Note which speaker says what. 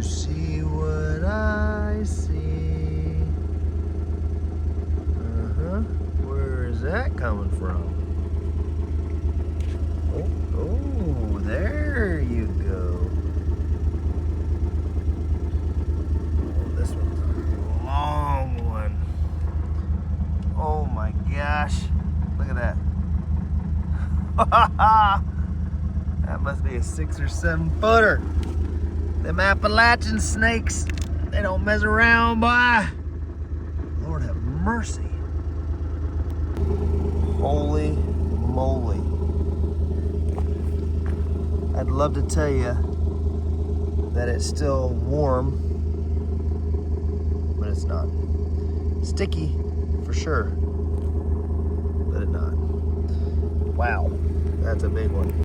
Speaker 1: you see what I see? Where is that coming from? Oh, there you go. Oh, this one's a long one. Oh my gosh. Look at that. That must be a 6 or 7 footer. Them Appalachian snakes, they don't mess around, boy. Lord have mercy. Holy moly. I'd love to tell you that it's still warm, but it's not. Sticky, for sure, but it's not. Wow, that's a big one.